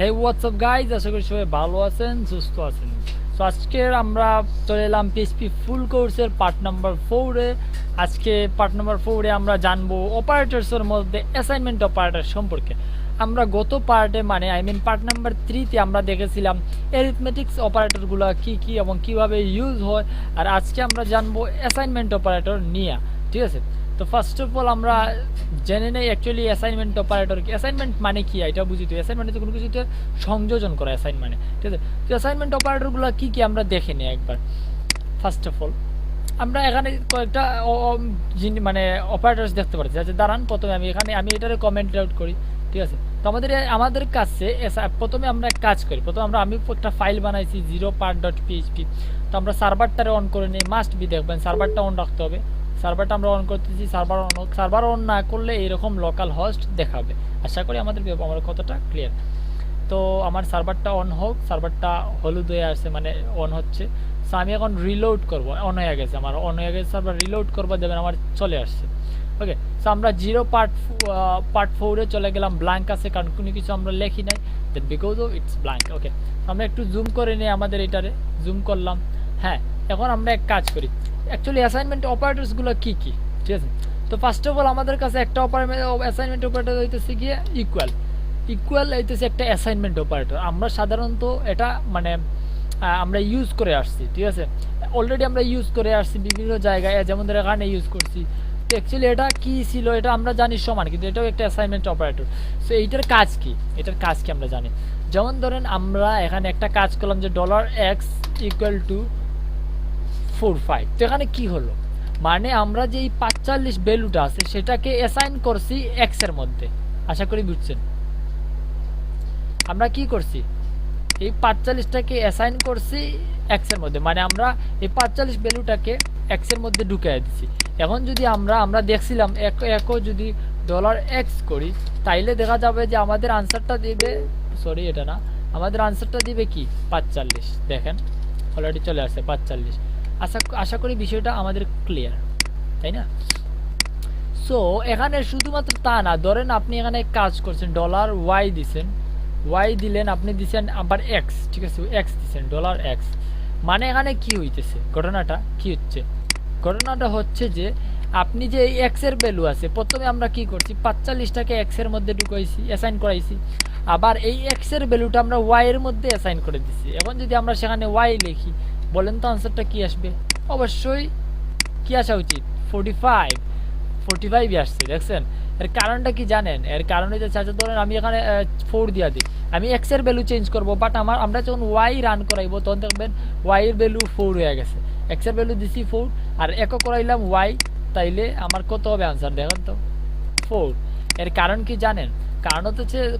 Hey, what's up guys? আশা করি সবাই ভালো আছেন, সুস্থ আছেন। সো আজকে আমরা চলে এলাম PHP ফুল কোর্সের পার্ট নাম্বার 4 এ। আজকে পার্ট নাম্বার 4 এ আমরা জানবো অপারেটরসের মধ্যে অ্যাসাইনমেন্ট অপারেটর সম্পর্কে। আমরা গত পার্টে পার্ট নাম্বার 3 তে আমরা দেখেছিলাম অ্যারিথমেটিক্স অপারেটরগুলো কি কি এবং কিভাবে ইউজ হয়, আর আজকে আমরা জানবো অ্যাসাইনমেন্ট অপারেটর নিয়ে। ঠিক আছে, তো ফার্স্ট অফ অল আমরা জেনে নেই অ্যাকচুয়ালি অ্যাসাইনমেন্ট অপারেটর কি। অ্যাসাইনমেন্ট মানে কি এটা বুঝি। তো অ্যাসাইনমেন্ট কোনো কিছুতে সংযোজন করা অ্যাসাইন মানে। ঠিক আছে, তো অ্যাসাইনমেন্ট অপারেটরগুলো কি কি আমরা দেখে নিই একবার। ফার্স্ট অফ অল আমরা এখানে কয়েকটা অপারেটরস দেখতে পাচ্ছি। আচ্ছা দাঁড়ান, প্রথমে আমি এটারে কমেন্ট আউট করি। ঠিক আছে, তো আমাদের কাছে প্রথমে আমরা কাজ করি। আমি একটা ফাইল বানাইছি 0part.php। তো আমরা সার্ভারটারে অন করে নিই। মাস্ট বি দেখবেন সার্ভারটা অন রাখতে হবে। সার্ভারটা আমরা অন করতেছি। সার্ভার অন না করলে এরকম লোকাল হোস্ট দেখাবে। আশা করি আমার কতটা ক্লিয়ার। তো আমার সার্ভারটা অন হোক। সার্ভারটা হলুদ হয়ে আসছে, মানে অন হচ্ছে। সো আমি এখন রিলোড করব। অন হয়ে গেছে, আমার অন হয়ে গেছে। সার্ভার রিলোড করবো, দেবেন আমার চলে আসছে। ওকে, সো আমরা পার্ট 4 এ চলে গেলাম। ব্ল্যাঙ্ক আছে কারণ কোনো কিছু আমরা লেখি নাই, that because of its blank. Okay, আমরা একটু জুম করে নিই। আমাদের এটারে জুম করলাম। হ্যাঁ, এখন আমরা এক কাজ করি। অ্যাকচুয়ালি অ্যাসাইনমেন্ট অপারেটরসগুলো কি কি। ঠিক আছে, তো ফার্স্ট অফ অল আমাদের কাছে একটা অ্যাসাইনমেন্ট অপারেটর হইতেছে গিয়ে ইকুয়াল হইতেছে একটা অ্যাসাইনমেন্ট অপারেটর। আমরা সাধারণত এটা আমরা ইউজ করে আসছি। ঠিক আছে, অলরেডি আমরা ইউজ করে আসছি বিভিন্ন জায়গায়, যেমন ধরে এখানে ইউজ করছি। তো অ্যাকচুয়ালি এটা কি ছিল এটা আমরা জানি সমান, কিন্তু এটাও একটা অ্যাসাইনমেন্ট অপারেটর। সো এইটার কাজ কি আমরা জানি। যেমন ধরেন আমরা এখানে একটা কাজ করলাম যে $x = 45। তো এখানে কি হলো, মানে আমরা যে এই 45 ভ্যালুটা আছে সেটাকে অ্যাসাইন করছি এক্স এর মধ্যে। আশা করি বুঝছেন। আমরা কি করছি, এই 45টাকে অ্যাসাইন করছি এক্স এর মধ্যে, মানে আমরা এই 45 ভ্যালুটাকে এক্স এর মধ্যে ঢুকিয়ে দিছি। এখন যদি আমরা দেখছিলাম যদি $x করি, তাইলে দেখা যাবে যে আমাদের আনসারটা দিবে, সরি এটা না, আমাদের আনসারটা দিবে কি 45। দেখেন অলরেডি চলে আসছে 45। আশা করি বিষয়টা আমাদের ক্লিয়ার, তাই না? সো এখানে শুধুমাত্র তা না, ধরেন আপনি এখানে কাজ করছেন, $y দিছেন, y দিলেন, আপনি দিছেন আবার x। ঠিক আছে, x দিছেন, $x। মানে এখানে কি হইতেছে, ঘটনাটা কি হচ্ছে? ঘটনাটা হচ্ছে যে আপনি যে এই x এর ভ্যালু আছে, প্রথমে আমরা কি করছি 45টাকে x এর মধ্যে ঢুকাইছি, অ্যাসাইন করাইছি। আবার এই x এর ভ্যালুটা আমরা y এর মধ্যে অ্যাসাইন করে দিছি। এখন যদি আমরা সেখানে y লিখি, বলেন তো আনসারটা কি আসবে? অবশ্যই কি আসা উচিত, 45 আসছে। দেখছেন এর কারণটা কি জানেন? এর কারণ হচ্ছে, আচ্ছা ধরেন আমি এখানে 4 দিয়া দিই, আমি x এর ভ্যালু চেঞ্জ করব, বাট আমরা যখন y রান করাইব তখন দেখবেন y এর ভ্যালু 4 হয়ে গেছে। x এর ভ্যালু দিছি 4 আর একো করাইলাম y, তাইলে আমার কত হবে আনসার দেখেন তো, 4। এর কারণ কি জানেন?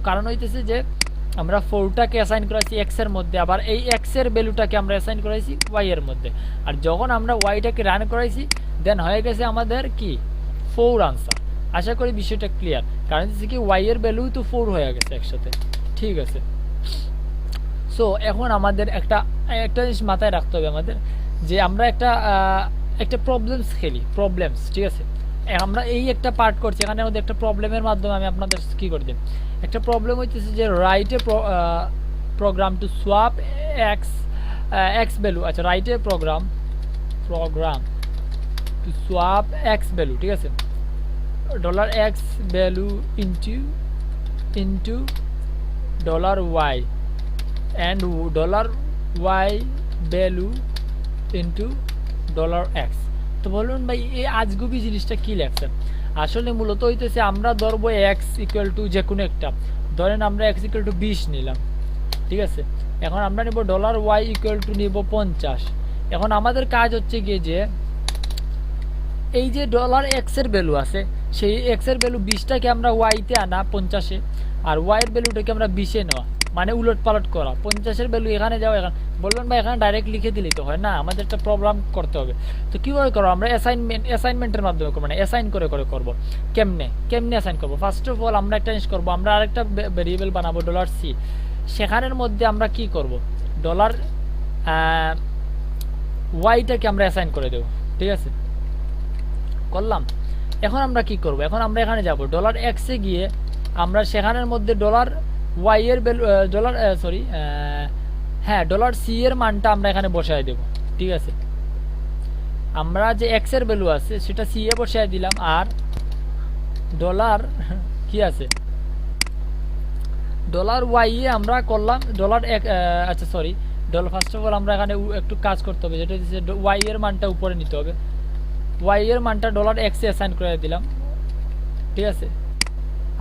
কারণ হইতেছে যে আমরা 4টাকে অ্যাসাইন করাইছি x এর মধ্যে, আবার এই x এর ভ্যালুটাকে আমরা অ্যাসাইন করাইছি y এর মধ্যে। আর যখন আমরা y-টাকে রান করাইছি, দেন হয়ে গেছে আমাদের কি 4 আনসার। আশা করি বিষয়টা ক্লিয়ার, কারণ হচ্ছে কি y এর ভ্যালু তো 4 হয়ে গেছে একসাথে। ঠিক আছে, সো এখন আমাদের একটা জিনিস মাথায় রাখতে হবে আমাদের, যে আমরা একটা প্রবলেমস খেলি, প্রবলেমস। ঠিক আছে, আমরা এই একটা পার্ট করছি, এখানে আমাদের একটা প্রবলেমের মাধ্যমে আমি আপনাদের কি করে দিই। একটা প্রবলেম হইতেছে যে write a program to swap x value. আচ্ছা, write a program to swap x value. ঠিক আছে, $x value into $y and $y value into $x। তো বলুন ভাই এই আজগুবি জিনিসটা কি লেখছেন? আসলে মূলত হইতেছে আমরা ধরবো x = যে কোনো একটা, ধরেন আমরা x = 20 নিলাম। ঠিক আছে, এখন আমরা নিব $y = নিব 50। এখন আমাদের কাজ হচ্ছে গিয়ে যে এই যে $x এর ভ্যালু আছে, সেই x এর ভ্যালু 20টাকে আমরা y তে আনা 50-এ, আর y এর ভ্যালুটাকে আমরা 20-এ নেওয়া, মানে উলট পালট করা। 50 এর ভ্যালু এখানে যাও, এখানে বলবেন ভাই এখানে ডাইরেক্ট লিখে দিলেই তো হয় না, আমাদের একটা প্রোগ্রাম করতে হবে। তো কীভাবে করবো আমরা? অ্যাসাইনমেন্টের মাধ্যমে করবো, মানে অ্যাসাইন করে করবো। কেমনে অ্যাসাইন করবো? ফার্স্ট অফ অল আমরা একটা জিনিস করবো, আমরা আরেকটা ভেরিয়েবল বানাবো $c। সেখানের মধ্যে আমরা কি করব, $y-টাকে আমরা অ্যাসাইন করে দেবো। ঠিক আছে, করলাম। এখন আমরা কি করব, এখন আমরা এখানে যাব $x-এ গিয়ে আমরা সেখানের মধ্যে ওয়াই এর ভ্যালু ডলার সরি হ্যাঁ ডলার সি এর মানটা আমরা এখানে বসায় দেব। ঠিক আছে, আমরা যে এক্স এর ভ্যালু আছে সেটা সি এ বসায় দিলাম, আর ডলার কি আছে ডলার ওয়াই এ আমরা করলাম ডলার আচ্ছা sorry dollar first of all আমরা এখানে একটু কাজ করতে হবে, যেটা হচ্ছে ওয়াই এর মানটা উপরে নিতে হবে। ওয়াই এর মানটা ডলার এক্স এ অ্যাসাইন করে দিলাম। ঠিক আছে,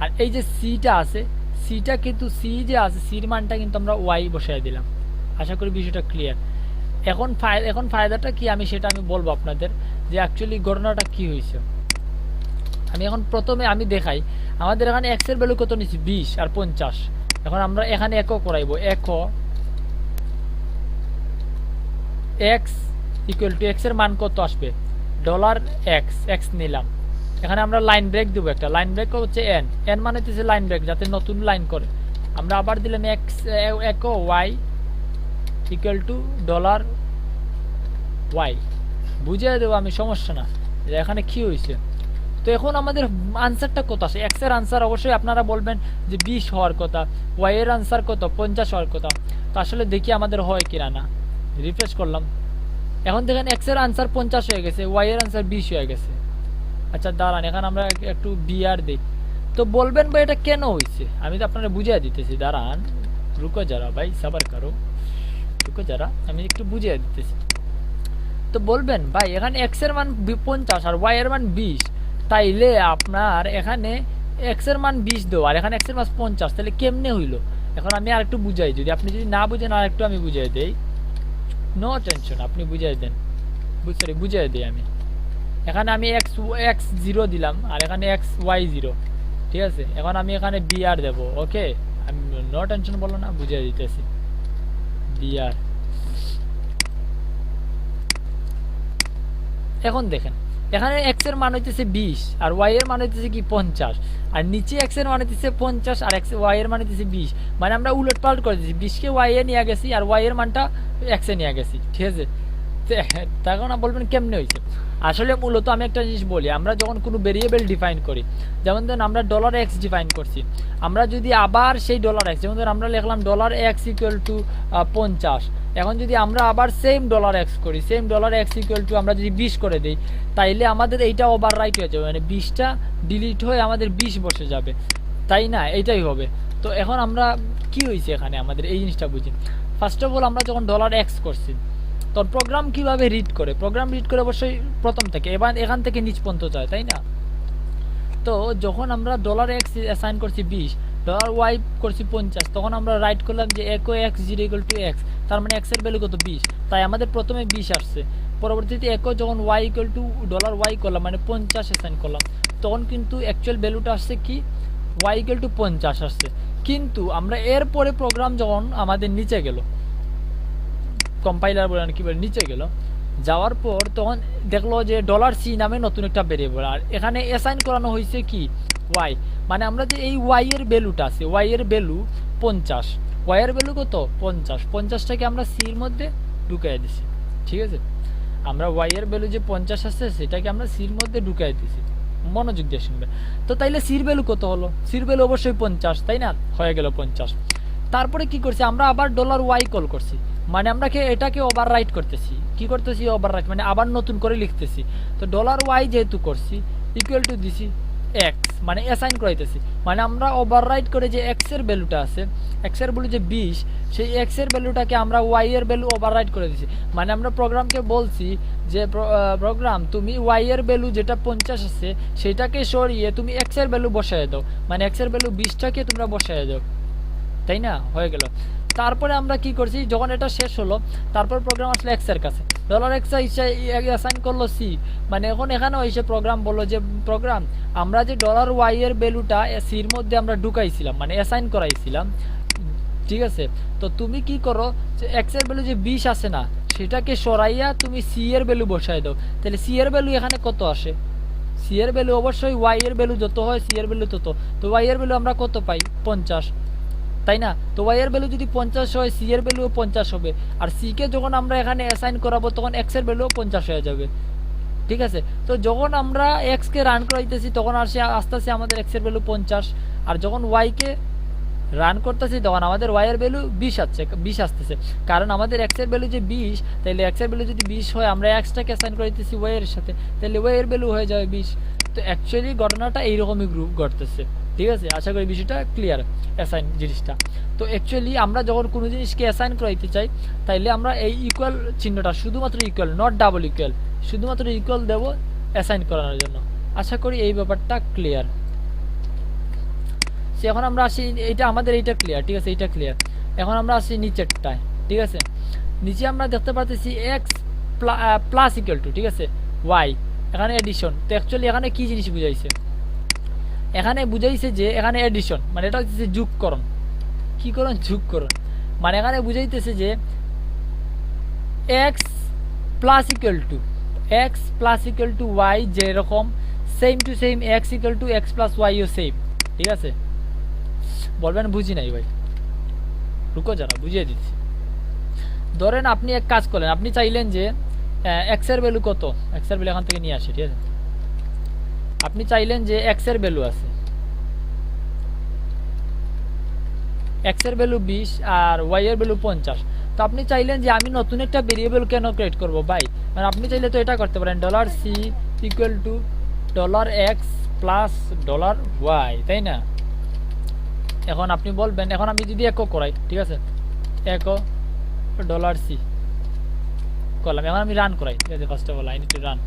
আর এই যে সিটা আছে, সিটা কিন্তু সি যে আছে সির মানটা কিন্তু আমরা ওয়াই বসায় দিলাম। আশা করি বিষয়টা ক্লিয়ার। এখন ফায়দাটা কি আমি সেটা আমি বলবো আপনাদের, যে অ্যাকচুয়ালি ঘটনাটা কি হয়েছে। আমি এখন প্রথমে আমি দেখাই, আমাদের এখানে এক্স এর ভ্যালু কত নিচ্ছি 20 আর 50। এখন আমরা এখানে একো করাইবো, একো এক্স ইকুয়াল টু এক্স এর মান কত আসবে ডলার এক্স, এক্স নিলাম। এখানে আমরা লাইন ব্রেক দেবো, একটা লাইন ব্রেক হচ্ছে এন, এন মানে হচ্ছে লাইন ব্রেক, যাতে নতুন লাইন করে। আমরা আবার দিলাম x echo y equal to dollar y, বুঝিয়ে দেবো আমি, সমস্যা না যে এখানে কি হয়েছে। তো এখন আমাদের আনসারটা কত আসে, এক্স এর আনসার অবশ্যই আপনারা বলবেন যে 20 হওয়ার কথা, ওয়াই এর আনসার কত 50 হওয়ার কথা। তো আসলে দেখি আমাদের হয় কিনা না, রিফ্রেশ করলাম। এখন দেখেন এক্স এর আনসার 50 হয়ে গেছে, ওয়াই এর আনসার 20 হয়ে গেছে। আচ্ছা দাঁড়ান, এখন আমরা একটু বিআর দিই। তো বলবেন ভাই এটা কেন হয়েছে, আমি তো আপনারা বুঝিয়ে দিতেছি, দাঁড়ান রুকো যারা ভাই, সাবার করো, রুকো যারা, আমি একটু বুঝিয়ে দিতেছি। তো বলবেন ভাই এখানে এক্স এর মান 50 আর ওয়াই এর মান 20, তাইলে আপনার এখানে এক্স এর মান 20 দেবো আর এখানে এক্স এর মান 50, তাহলে কেমনে হইলো। এখন আমি আর একটু বুঝাই, যদি আপনি যদি না বুঝেন আর একটু আমি বুঝিয়ে দেই, নো টেনশন, আপনি বুঝিয়ে দেন, সরি বুঝিয়ে দিই আমি। এখানে আমি এক্স 0 দিলাম আর এখানে এক্স ওয়াই 0। ঠিক আছে, এখন আমি এখানে বিআর দেবো। ওকে, আমি নো টেনশন বলো না, বুঝিয়ে দিতেছি। বিআর, এখন দেখেন এখানে এক্স এর মান হইতেছে 20 আর ওয়াই এর মান হইতেছে কি 50, আর নিচে এক্স এর মান হইতেছে 50 আর এক্স ওয়াই এর মান হইতেছে 20, মানে আমরা উলট পালট করে দিয়েছি, 20 কে ওয়াই এ নিয়ে গেছি আর ওয়াই এর মানটা এক্স এ নিয়ে গেছি। ঠিক আছে, তখন বলবেন কেমনে হয়েছে। আসলে মূলত আমি একটা জিনিস বলি, আমরা যখন কোনো ভেরিয়েবল ডিফাইন করি, যেমন ধরুন আমরা ডলার এক্স ডিফাইন করছি, আমরা যদি আবার সেই ডলার এক্স, যেমন ধরুন আমরা লিখলাম ডলার এক্স ইকুয়াল টু 50, এখন যদি আমরা আবার সেম ডলার এক্স করি, same dollar x equal two আমরা যদি 20 করে দিই, তাইলে আমাদের এইটা ওভার রাইট হয়ে যাবে, মানে 20টা ডিলিট হয়ে আমাদের 20 বসে যাবে, তাই না, এইটাই হবে। তো এখন আমরা কি হয়েছে এখানে আমাদের এই জিনিসটা বুঝি। ফার্স্ট অফ অল আমরা যখন ডলার এক্স করছি, তো প্রোগ্রাম কিভাবে রিড করে, প্রোগ্রাম রিড করে অবশ্যই প্রথম থেকে, এবার এখান থেকে নিচ পর্যন্ত যায়, তাই না। তো যখন আমরা ডলার এক্স অ্যাসাইন করছি 20, ডলার ওয়াই করছি 50, তখন আমরা রাইট করলাম যে একো এক্স 0 ইকুয়াল টু এক্স, তার মানে এক্স এর ভ্যালু কত 20, তাই আমাদের প্রথমে 20 আসছে। পরবর্তীতে একো যখন y equal to dollar y করলাম, মানে 50 অ্যাসাইন করলাম, তখন কিন্তু অ্যাকচুয়াল ভ্যালুটা আসছে কি ওয়াই ইকুয়াল টু 50 আসছে। কিন্তু আমরা এরপরে প্রোগ্রাম যখন আমাদের নিচে গেল, কম্পাইলার বলেন কি বলে, নিচে গেল, যাওয়ার পর তখন দেখলো যে ডলার সি নামে নতুন একটা ভেরিয়েবল, আর এখানে অ্যাসাইন করানো হয়েছে কি ওয়াই, মানে আমরা যে এই ওয়াই এর ভ্যালুটা আছে, ওয়াই এর ভ্যালু 50, ওয়াই এর ভ্যালু কত 50, 50টাকে আমরা সির মধ্যে ঢুকাই দিছি। ঠিক আছে, আমরা ওয়াই এর ভ্যালু যে 50 আছে সেটাকে আমরা সির মধ্যে ঢুকাই দিছি, মনোযোগ দিয়ে শুনবে। তো তাইলে সির ভ্যালু কত হলো, সির ভ্যালু অবশ্যই 50, তাই না, হয়ে গেল 50। তারপরে কি করছি আমরা আবার ডলার ওয়াই কল করছি, মানে আমরা এটাকে ওভার রাইট করতেছি, কি করতেছি ওভার রাইট, মানে আবার নতুন করে লিখতেছি। তো ডলার ওয়াই যেহেতু করছি ইকুয়াল টু দিছি এক্স, মানে অ্যাসাইন করাইতেছি, মানে আমরা ওভার রাইট করে যে এক্স এর ভ্যালুটা আছে, এক্স এর ভ্যালু যে 20, সেই এক্স এর ভ্যালুটাকে আমরা ওয়াই এর ভ্যালু ওভার রাইট করে দিছি। মানে আমরা প্রোগ্রামকে বলছি যে প্রোগ্রাম তুমি ওয়াই এর ভ্যালু যেটা 50 আছে সেটাকে সরিয়ে তুমি এক্স এর ভ্যালু বসায় দাও, মানে এক্স এর ভ্যালু 20টাকে তোমরা বসায় দাও, তাই না, হয়ে গেল। তারপরে আমরা কি করছি, যখন এটা শেষ হলো তারপর প্রোগ্রাম আসলে এক্স এর কাছে, ডলার এক্স অ্যাসাইন করলো সি, মানে এখন এখানেও এসে প্রোগ্রাম বললো যে প্রোগ্রাম আমরা যে ডলার ওয়াই এর ভ্যালুটা সির মধ্যে আমরা ঢুকাইছিলাম, মানে অ্যাসাইন করাইছিলাম, ঠিক আছে, তো তুমি কি করো যে এক্স এর ভ্যালু যে 20 আসে না সেটাকে সরাইয়া তুমি সি এর ভ্যালু বসাই দাও, তাহলে সি এর ভ্যালু এখানে কত আসে, সি এর ভ্যালু অবশ্যই ওয়াই এর ভ্যালু যত হয় সি এর ভ্যালু তত, তো ওয়াই এর ভ্যালু আমরা কত পাই 50, তাই না। তো ওয়াই এর ভ্যালু যদি 50 হয় সি এর ভ্যালুও 50 হবে, আর সি কে যখন আমরা এখানে অ্যাসাইন করাবো তখন এক্স এর ভ্যালুও 50 হয়ে যাবে। ঠিক আছে, তো যখন আমরা এক্স কে রান করাইতেছি তখন আসে আস্তে আস্তে আমাদের এক্স এর ভ্যালু 50, আর যখন ওয়াই কে রান করতেছি তখন আমাদের ওয়াই এর ভ্যালু 20 আসতেছে, কারণ আমাদের এক্স এর ভ্যালু যে 20, তাহলে এক্স এর ভ্যালু যদি 20 হয়, আমরা এক্সটাকে অ্যাসাইন করে দিতেছি ওয়াই এর সাথে, তাহলে ওয়াই এর ভ্যালু হয়ে যাবে 20। তো অ্যাকচুয়ালি ঘটনাটা এইরকমই গ্রুপ ঘটতেছে, ঠিক আছে? আশা করি বিষয়টা ক্লিয়ার, অ্যাসাইন জিনিসটা। তো অ্যাকচুয়ালি আমরা যখন কোনো জিনিসকে অ্যাসাইন করাইতে চাই, তাইলে আমরা এই ইকুয়াল চিহ্নটা, শুধুমাত্র ইকুয়াল, নট ডাবল ইকুয়াল, শুধুমাত্র ইকুয়াল দেব অ্যাসাইন করানোর জন্য। আশা করি এই ব্যাপারটা ক্লিয়ার। এখন আমরা আসি, এইটা আমাদের এইটা ক্লিয়ার, ঠিক আছে? এইটা ক্লিয়ার। এখন আমরা আসি নিচেরটায়, ঠিক আছে? নিচে আমরা দেখতে পাচ্ছি এক্স প্লাস ইকুয়াল টু, ঠিক আছে, ওয়াই, এখানে এডিশন। তো অ্যাকচুয়ালি এখানে কি জিনিস বুঝাইছে? এখানে বুঝাইছে যে এখানে এডিশন মানে এটা হচ্ছে যোগকরণ। কি করণ? যোগকরণ। মানে এখানে বুঝাইতেছে যে X plus equal to Y যেরকম, same to same X equal to X plus ওয়াইও সেম, ঠিক আছে? বলবেন বুঝি নাই ভাই, রুকো যারা, বুঝিয়ে দিচ্ছি। ধরেন আপনি এক কাজ করলেন, আপনি চাইলেন যে এক্স এর ভ্যালু কত, এক্স এর ভ্যালু এখান থেকে নিয়ে আসে, ঠিক আছে? আপনি চাইলেন যে এক্স এর ভ্যালু আছে, এক্স এর ভ্যালু 20 আর ওয়াই এর ভ্যালু 50। তো আপনি চাইলেন যে আমি নতুন একটা ভেরিয়েবল কেন ক্রিয়েট করবো ভাই? মানে আপনি চাইলে তো এটা করতে পারেন, $c equal to $x plus $y, তাই না? এখন আপনি বলবেন, এখন আমি যদি একো করাই, ঠিক আছে, একো $c করলাম, এখন আমি রান করাই, ঠিক আছে? First of all I need to run.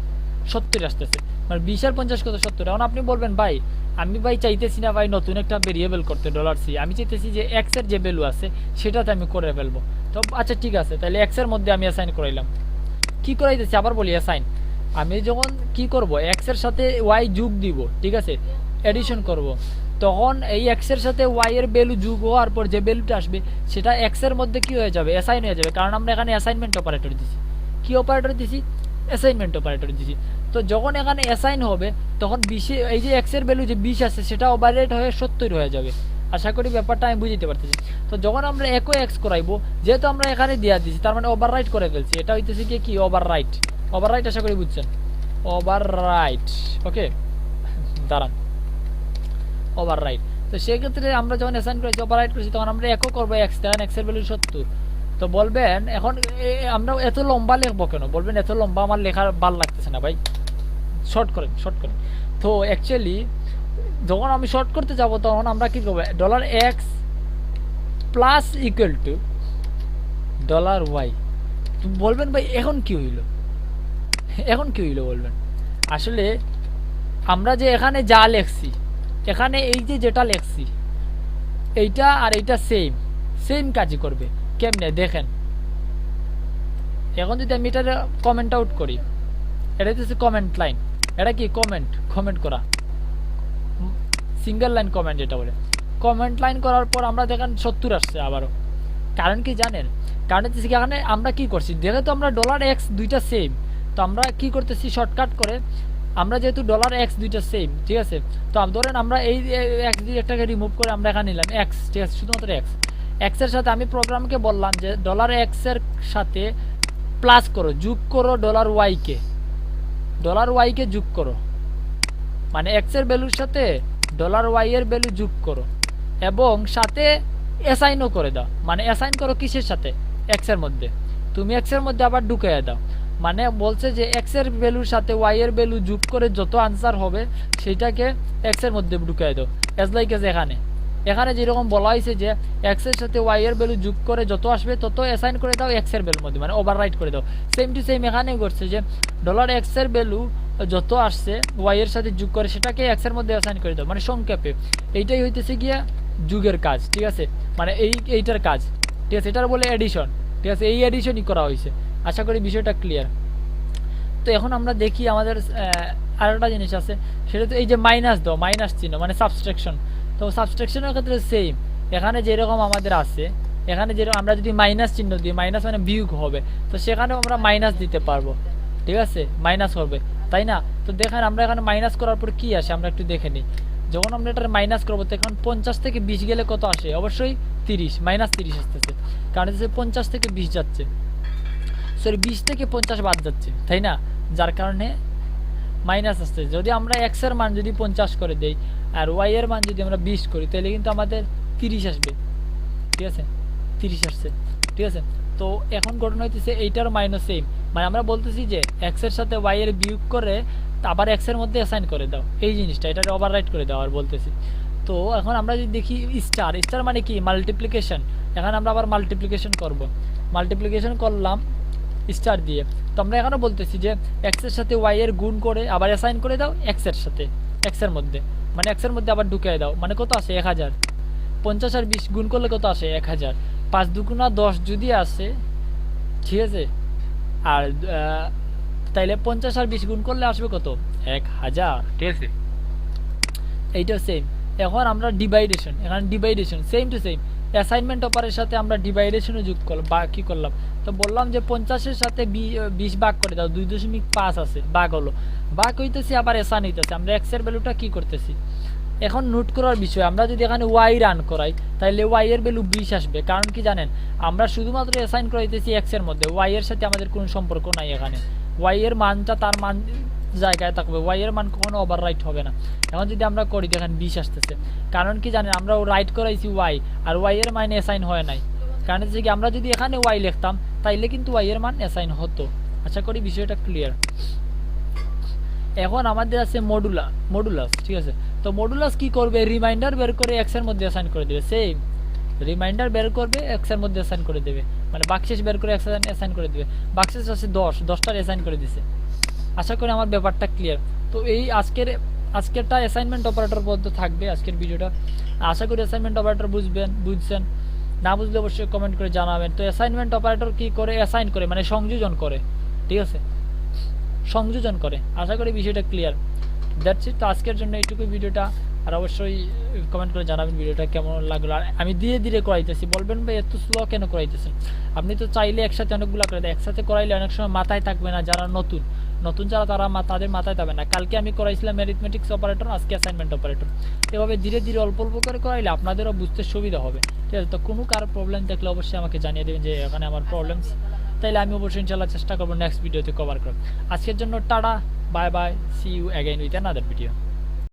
70 আসতেছে, মানে 20 আর 50 কত? 70। এখন আপনি বলবেন ভাই আমি ভাই চাইতেছি না ভাই নতুন একটা ভেরিয়েবল করতে $c, আমি চাইতেছি যে এক্স এর যে ভ্যালু আছে সেটাতে আমি করে ফেলবো। তো আচ্ছা ঠিক আছে, তাহলে এক্স এর মধ্যে আমি অ্যাসাইন করাইলাম। কি করাইতেছি আবার বলি, অ্যাসাইন। আমি যখন কি করব, এক্স এর সাথে ওয়াই যোগ দিব, ঠিক আছে, এডিশন করব, তখন এই এক্স এর সাথে ওয়াই এর ভ্যালু যোগ হওয়ার পর যে ভ্যালুটা আসবে সেটা এক্স এর মধ্যে কি হয়ে যাবে? অ্যাসাইন হয়ে যাবে, কারণ আমরা এখানে অ্যাসাইনমেন্ট অপারেটর দিছি। কি অপারেটর দিছি? অ্যাসাইনমেন্ট অপারেটর দিছি। তো যখন এখানে অ্যাসাইন হবে তখন 20, এই যে এক্স এর ভ্যালু যে 20 আছে সেটা ওভাররাইট হয়ে 70 হয়ে যাবে। আশা করি ব্যাপারটা আমি বুঝতে পারতেছি। তো যখন আমরা একো এক্স করাইবো, যেহেতু আমরা এখানে দিয়া দিছি, তার মানে ওভাররাইট করে ফেলছি। এটা হইতেছে কি ওভাররাইট, ওভাররাইট। আশা করি বুঝছেন, ওভাররাইট। ওকে, দাঁড়ান, ওভাররাইট। তো সেক্ষেত্রে আমরা যখন অ্যাসাইন করেছি, ওভাররাইট করেছি, তখন আমরা একো করবো এক্স, দেখেন এক্স এর ভ্যালু 70। তো বলবেন এখন আমরা এত লম্বা লিখবো কেন? বলবেন এত লম্বা আমার লেখার ভাল লাগতেছে না ভাই, শর্ট করেন, শর্ট করেন। তো অ্যাকচুয়ালি যখন আমি শর্ট করতে যাব তখন আমরা কি করবো, $x plus equal two $y। তো বলবেন ভাই এখন কি হইল, এখন কি হইল? বলবেন আসলে আমরা যে এখানে যা লেখছি, এখানে এই যে যেটা লেখছি এইটা আর এইটা সেম সেম কাজই করবে। কেমনে দেখেন, এখন যদি আমি এটা কমেন্ট আউট করি, এটা হচ্ছে কমেন্ট লাইন, এটা কি কমেন্ট করা, সিঙ্গেল লাইন কমেন্ট যেটা বলে। কমেন্ট লাইন করার পর আমরা দেখেন 70 আসছে আবারও। কারণ কি জানেন? কারণ হচ্ছে এখানে আমরা কি করছি, যেহেতু আমরা $x দুইটা সেম, তো আমরা কি করতেছি, শর্টকাট করে আমরা যেহেতু $x দুইটা সেম, ঠিক আছে, তো ধরেন আমরা এই এক্স একটাকে রিমুভ করে আমরা এখানে নিলাম এক্স, ঠিক আছে, শুধুমাত্র এক্স। এক্সের সাথে আমি প্রোগ্রামকে বললাম যে $x এর সাথে প্লাস করো, যোগ করো $y কে যোগ করো, মানে এক্স এর ভ্যালুর সাথে $y এর ভ্যালু যোগ করো এবং সাথে অ্যাসাইনও করে দাও। মানে অ্যাসাইন করো কিসের সাথে? এক্স এর মধ্যে। তুমি এক্স এর মধ্যে আবার ঢুকিয়ে দাও, মানে বলছে যে এক্স এর ভ্যালুর সাথে ওয়াই এর ভ্যালু যোগ করে যত আনসার হবে সেটাকে এক্স এর মধ্যে ঢুকিয়ে দাও। এজ লাইক এজ এখানে যেরকম বলা হয়েছে যে এক্স এর সাথে ওয়াই এর ভ্যালু যোগ করে যত আসবে তত অ্যাসাইন করে দাও এক্স এর ভ্যালুর মধ্যে, মানে ওভাররাইট করে দাও। সেম টু সেম এখানে করছে যে $x এর ভ্যালু যত আসছে ওয়াই এর সাথে যোগ করে সেটাকে এক্স এর মধ্যে অ্যাসাইন করে দাও, মানে সংক্ষেপে এইটাই হইতেছে গিয়া যুগের কাজ, ঠিক আছে, মানে এইটার কাজ, ঠিক আছে, এটার বলে এডিশন, ঠিক আছে, এই এডিশনই করা হয়েছে। আশা করি বিষয়টা ক্লিয়ার। তো এখন আমরা দেখি আমাদের আরেকটা জিনিস আছে, সেটা তো এই যে মাইনাস দাও, মাইনাস চিহ্ন মানে সাবস্ট্রাকশন। তো সাবস্ট্রাকশনের ক্ষেত্রে সেম, এখানে যেরকম আমাদের আছে, এখানে যেরকম আমরা যদি মাইনাস চিহ্ন দিই, মাইনাস মানে বিয়োগ হবে, তো সেখানেও আমরা মাইনাস দিতে পারবো, ঠিক আছে, মাইনাস হবে, তাই না? তো দেখেন আমরা এখানে মাইনাস করার পর কি আসে আমরা একটু দেখে নিই। যখন আমরা এটা মাইনাস করবো তখন 50 থেকে 20 গেলে কত আসে? অবশ্যই 30, -30 আসতেছে, কারণ হচ্ছে 50 থেকে 20 যাচ্ছে, সরি 20 থেকে 50 বাদ যাচ্ছে, তাই না? যার কারণে মাইনাস আসছে। যদি আমরা এক্স এর মান যদি 50 করে দেই আর ওয়াই এর মান যদি আমরা 20 করি, তাহলে কিন্তু আমাদের 30 আসবে, ঠিক আছে, 30 আসছে, ঠিক আছে। তো এখন ঘটনা হইতেছে এইটার মাইনাস সেম, মানে আমরা বলতেছি যে এক্স এর সাথে ওয়াই এর বিয়োগ করে আবার এক্স এর মধ্যে অ্যাসাইন করে দাও, এই জিনিসটা এটা ওভাররাইট করে দাও আর বলতেছি। তো এখন আমরা যদি দেখি স্টার, স্টার মানে কি মাল্টিপ্লিকেশন, এখন আমরা আবার মাল্টিপ্লিকেশন করব, মাল্টিপ্লিকেশন করলাম স্টার দিয়ে। তো আমরা এখানে বলতেছি যে এক্স এর সাথে ওয়াই এর গুণ করে আবার অ্যাসাইন করে দাও এক্স এর সাথে, এক্স এর মধ্যে, মানে এক্স এর মধ্যে আবার ঢুকিয়ে দাও, মানে কত আসে 1000, 50 আর 20 গুণ করলে কত আসে 1000, 5 দুগুণা 10 যদি আসে, ঠিক আছে, আর তাইলে 50 আর 20 গুণ করলে আসবে কত 1000, ঠিক আছে। এইটা সেম। এখন আমরা ডিভাইডেশন, এখানে ডিভাইডেশন সেম টু সেম, অ্যাসাইনমেন্ট অপারের সাথে আমরা ডিভাইডেশনও যোগ করলাম বা কী করলাম, তো বললাম যে 50-এর সাথে 20 ভাগ করে দাও, 2.5 আছে ভাগ হলো, ভাগ হইতেছি আবার অ্যাসাইন হইতেছে, আমরা এক্স এর ভ্যালুটা কী করতেছি। এখন নোট করার বিষয়, আমরা যদি এখানে ওয়াই রান করাই তাহলে ওয়াই এর ভ্যালু 20 আসবে, কারণ কি জানেন আমরা শুধুমাত্র অ্যাসাইন করাইতেছি এক্স এর মধ্যে, ওয়াই এর সাথে আমাদের কোনো সম্পর্ক নাই, এখানে ওয়াই এর মানটা তার মান জায়গায় থাকবে, ওয়াই এর মান কখনো ওভাররাইট হবে না। এখন যদি আমরা করি দেখেন 20 আসতেছে, কারণ কি জানেন আমরা রাইট করাইছি ওয়াই, আর ওয়াই এর মান অ্যাসাইন হয় নাই, কারণ হচ্ছে কি আমরা যদি এখানে ওয়াই লিখতাম তাইলে কিন্তু ওয়াই এর মান অ্যাসাইন হতো। আশা করি বিষয়টা ক্লিয়ার। এখন আমাদের আছে মডুলাস, ঠিক আছে। তো মডুলাস কি করবে, রিমাইন্ডার বের করে এক্স এর মধ্যে অ্যাসাইন করে দেবে, সেম রিমাইন্ডার বের করবে এক্স এর মধ্যে অ্যাসাইন করে দেবে, মানে বাক্সেস বের করে এক্স অ্যাসাইন করে দেবে, বাক্সেস আছে 10টার অ্যাসাইন করে দিছে। আশা করি আমার ব্যাপারটা ক্লিয়ার। তো এই আজকেরটা অ্যাসাইনমেন্ট অপারেটর পদ্ধতি থাকবে আজকের ভিডিওটা, আশা করি অ্যাসাইনমেন্ট অপারেটর বুঝছেন, না বুঝলে অবশ্যই কমেন্ট করে জানাবেন। তো অ্যাসাইনমেন্ট অপারেটর কি করে, অ্যাসাইন করে মানে সংযোজন করে, ঠিক আছে, সংযোজন করে। আশা করি বিষয়টা ক্লিয়ার। That's it. তো আজকের জন্য এইটুকুই ভিডিওটা, আর অবশ্যই কমেন্ট করে জানাবেন ভিডিওটা কেমন লাগলো। আর আমি ধীরে ধীরে করাইতেছি, বলবেন ভাই এত স্লো কেন করাইতেছেন, আপনি তো চাইলে একসাথে অনেকগুলো করে দেয়, একসাথে করাইলে অনেক সময় মাথায় থাকবে না, যারা নতুন যারা তাদের মাথায় থাকবে না। কালকে আমি করাইছিলাম অ্যারিথমেটিক্স অপারেটর, আজকে অ্যাসাইনমেন্ট অপারেটর, এভাবে ধীরে ধীরে অল্প অল্প করে করাইলে আপনাদেরও বুঝতে সুবিধা হবে, ঠিক আছে। তো কোনো কারো প্রবলেম থাকলে অবশ্যই আমাকে জানিয়ে দেবেন যে এখানে আমার প্রবলেমস, তাইলে আমি অবশ্যই ইনশাল্লাহ চেষ্টা করবো নেক্সট ভিডিওতে কভার করার। আজকের জন্য tata, bye bye, see you again with another video.